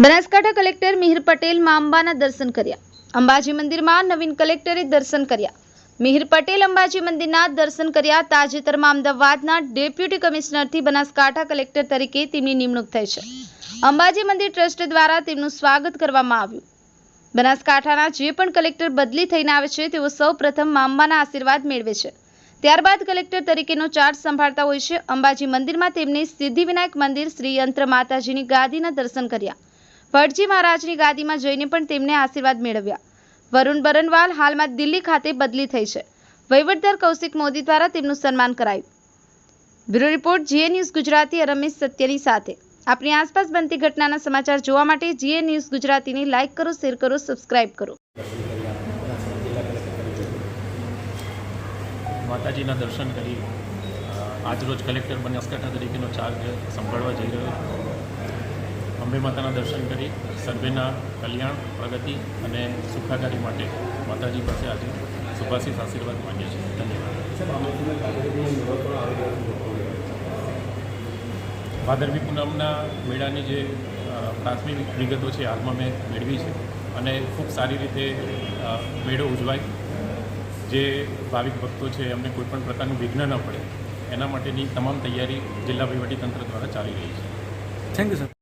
Banaskantha collector Mihir Patel માં અંબાના દર્શન કર્યા। અંબાજી મંદિરમાં નવીન કલેક્ટરે દર્શન કર્યા। મિહિર પટેલ અંબાજી મંદિરના દર્શન કર્યા। તાજેતરમાં અમદાવાદના ડેપ્યુટી કમિશનરથી બનાસકાંઠા કલેક્ટર તરીકે તેમની નિમણૂક થઈ છે। અંબાજી મંદિર ટ્રસ્ટ દ્વારા તેમનું સ્વાગત કરવામાં આવ્યું। બનાસકાંઠાના જે પણ કલેક્ટર બદલી થઈને આવે છે તેઓ સૌપ્રથમ મા અંબાના આશીર્વાદ મેળવે છે, ત્યારબાદ કલેક્ટર તરીકેનો ચાર્જ સંભાળતા હોય છે। અંબાજી મંદિરમાં તેમણે સિદ્ધિવિનાયક મંદિર, શ્રી યંત્ર માતાજીની ગાદીના દર્શન કર્યા। ફળજી મહારાજની ગાદીમાં જઈને પણ તેમને આશીર્વાદ મેળવ્યા। વરુણ બરનવાલ હાલમાં દિલ્હી ખાતે બદલી થઈ છે। વહીવટદાર કૌશિક મોદી દ્વારા તેમનું સન્માન કરાયું। બ્યુરો રિપોર્ટ જીએ ન્યૂઝ ગુજરાતી રમેશ સત્યની સાથે। આપની આસપાસ બનતી ઘટનાના સમાચાર જોવા માટે જીએ ન્યૂઝ ગુજરાતીને લાઇક કરો, શેર કરો, સબસ્ક્રાઇબ કરો। માતાજીના દર્શન કરી આજરોજ કલેક્ટર બનાસકાંઠા તરીકેનો ચાર્જ સંભાળવા જઈ રહ્યો છું। અંબે માતાના દર્શન કરી સર્વેના કલ્યાણ, પ્રગતિ અને સુખાકારી માટે માતાજી પાસે આજે શુભાશીષ આશીર્વાદ માંગીએ છીએ। ધન્યવાદ। ભાદરવી પૂનમના મેળાની જે પ્રાથમિક વિગતો છે હાલમાં મેં મેળવી છે અને ખૂબ સારી રીતે મેળો ઉજવાય, જે ભાવિક ભક્તો છે એમને કોઈપણ પ્રકારનું વિઘ્ન ન પડે એના માટેની તમામ તૈયારી જિલ્લા વહીવટીતંત્ર દ્વારા ચાલી રહી છે। Thank you sir.